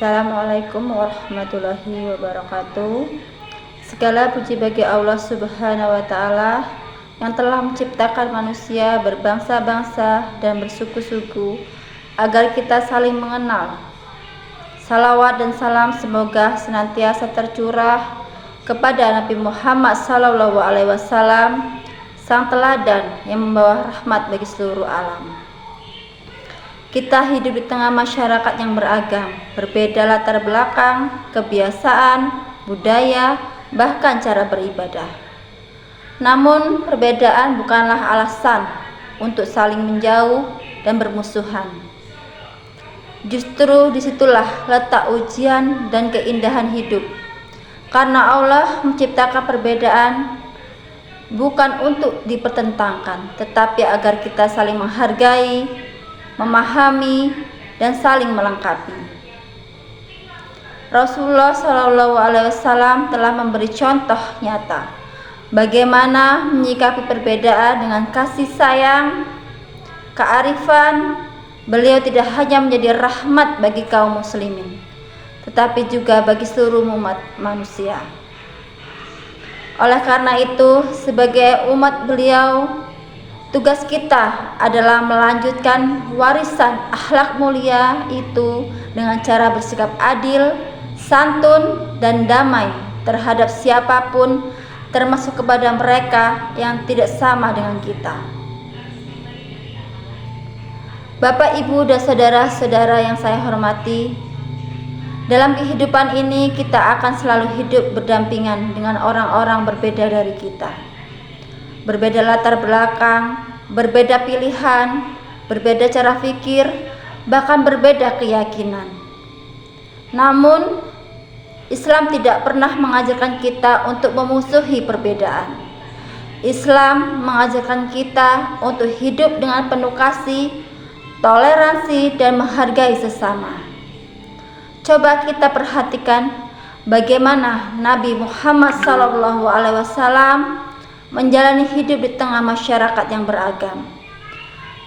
Assalamualaikum warahmatullahi wabarakatuh. Segala puji bagi Allah Subhanahu wa Ta'ala yang telah menciptakan manusia berbangsa-bangsa dan bersuku-suku agar kita saling mengenal. Salawat dan salam semoga senantiasa tercurah kepada Nabi Muhammad SAW, sang teladan yang membawa rahmat bagi seluruh alam. Kita hidup di tengah masyarakat yang beragam, berbeda latar belakang, kebiasaan, budaya, bahkan cara beribadah. Namun, perbedaan bukanlah alasan untuk saling menjauh dan bermusuhan. Justru disitulah letak ujian dan keindahan hidup. Karena Allah menciptakan perbedaan bukan untuk dipertentangkan, tetapi agar kita saling menghargai, memahami, dan saling melengkapi. Rasulullah SAW telah memberi contoh nyata bagaimana menyikapi perbedaan dengan kasih sayang, kearifan. Beliau tidak hanya menjadi rahmat bagi kaum muslimin, tetapi juga bagi seluruh umat manusia. Oleh karena itu, sebagai umat beliau, tugas kita adalah melanjutkan warisan akhlak mulia itu dengan cara bersikap adil, santun, dan damai terhadap siapapun, termasuk kepada mereka yang tidak sama dengan kita. Bapak, Ibu, dan saudara-saudara yang saya hormati, dalam kehidupan ini kita akan selalu hidup berdampingan dengan orang-orang berbeda dari kita. Berbeda latar belakang, berbeda pilihan, berbeda cara pikir, bahkan berbeda keyakinan. Namun, Islam tidak pernah mengajarkan kita untuk memusuhi perbedaan. Islam mengajarkan kita untuk hidup dengan penuh kasih, toleransi, dan menghargai sesama. Coba kita perhatikan bagaimana Nabi Muhammad SAW menjalani hidup di tengah masyarakat yang beragam.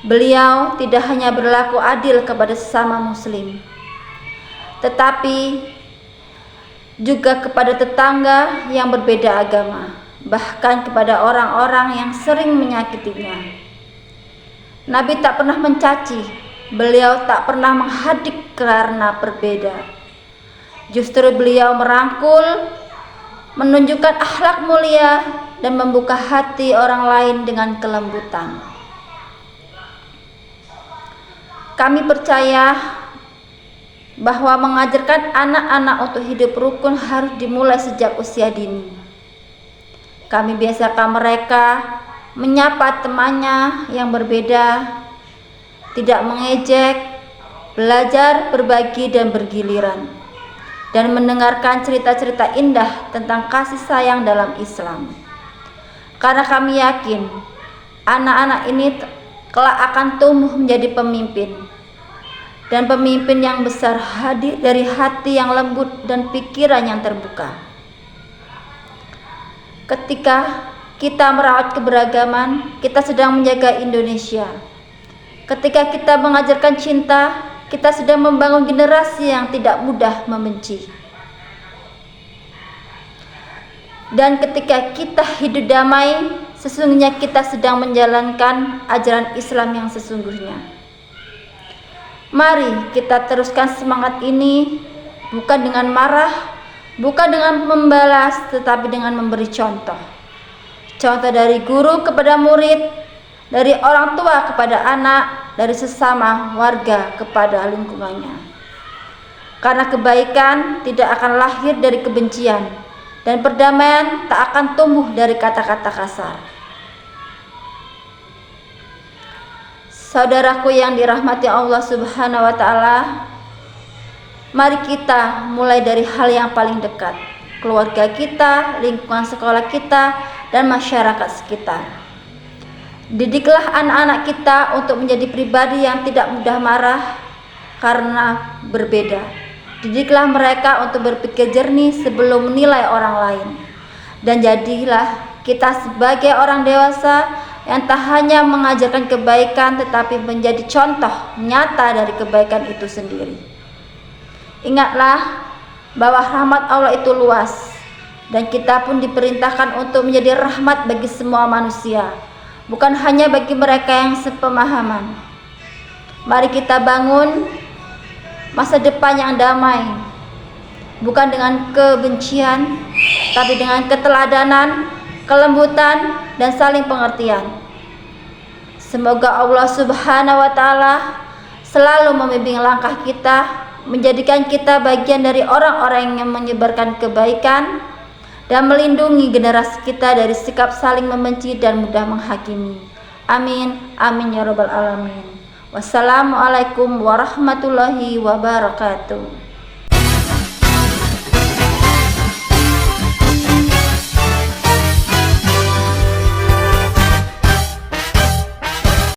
Beliau tidak hanya berlaku adil kepada sesama muslim, tetapi juga kepada tetangga yang berbeda agama, bahkan kepada orang-orang yang sering menyakitinya. Nabi tak pernah mencaci, beliau tak pernah menghadik karena berbeda. Justru beliau merangkul, menunjukkan akhlak mulia, dan membuka hati orang lain dengan kelembutan. Kami percaya bahwa mengajarkan anak-anak untuk hidup rukun harus dimulai sejak usia dini. Kami biasakan mereka menyapa temannya yang berbeda, tidak mengejek, belajar berbagi dan bergiliran, dan mendengarkan cerita-cerita indah tentang kasih sayang dalam Islam. Karena kami yakin anak-anak ini kelak akan tumbuh menjadi pemimpin, dan pemimpin yang besar hadir dari hati yang lembut dan pikiran yang terbuka. Ketika kita merawat keberagaman, kita sedang menjaga Indonesia. Ketika kita mengajarkan cinta, kita sedang membangun generasi yang tidak mudah membenci. Dan ketika kita hidup damai, sesungguhnya kita sedang menjalankan ajaran Islam yang sesungguhnya. Mari kita teruskan semangat ini, bukan dengan marah, bukan dengan membalas, tetapi dengan memberi contoh. Contoh dari guru kepada murid, dari orang tua kepada anak, dari sesama warga kepada lingkungannya. Karena kebaikan tidak akan lahir dari kebencian, dan perdamaian tak akan tumbuh dari kata-kata kasar. Saudaraku yang dirahmati Allah Subhanahu wa Ta'ala, mari kita mulai dari hal yang paling dekat, keluarga kita, lingkungan sekolah kita, dan masyarakat sekitar. Didiklah anak-anak kita untuk menjadi pribadi yang tidak mudah marah karena berbeda. Didiklah mereka untuk berpikir jernih sebelum menilai orang lain. Dan jadilah kita sebagai orang dewasa yang tak hanya mengajarkan kebaikan, tetapi menjadi contoh nyata dari kebaikan itu sendiri. Ingatlah bahwa rahmat Allah itu luas, dan kita pun diperintahkan untuk menjadi rahmat bagi semua manusia, bukan hanya bagi mereka yang sepemahaman. Mari kita bangun masa depan yang damai, bukan dengan kebencian, tapi dengan keteladanan, kelembutan, dan saling pengertian. Semoga Allah Subhanahu wa Ta'ala selalu membimbing langkah kita, menjadikan kita bagian dari orang-orang yang menyebarkan kebaikan, dan melindungi generasi kita dari sikap saling membenci dan mudah menghakimi. Amin, amin ya rabbal alamin. Wassalamualaikum warahmatullahi wabarakatuh.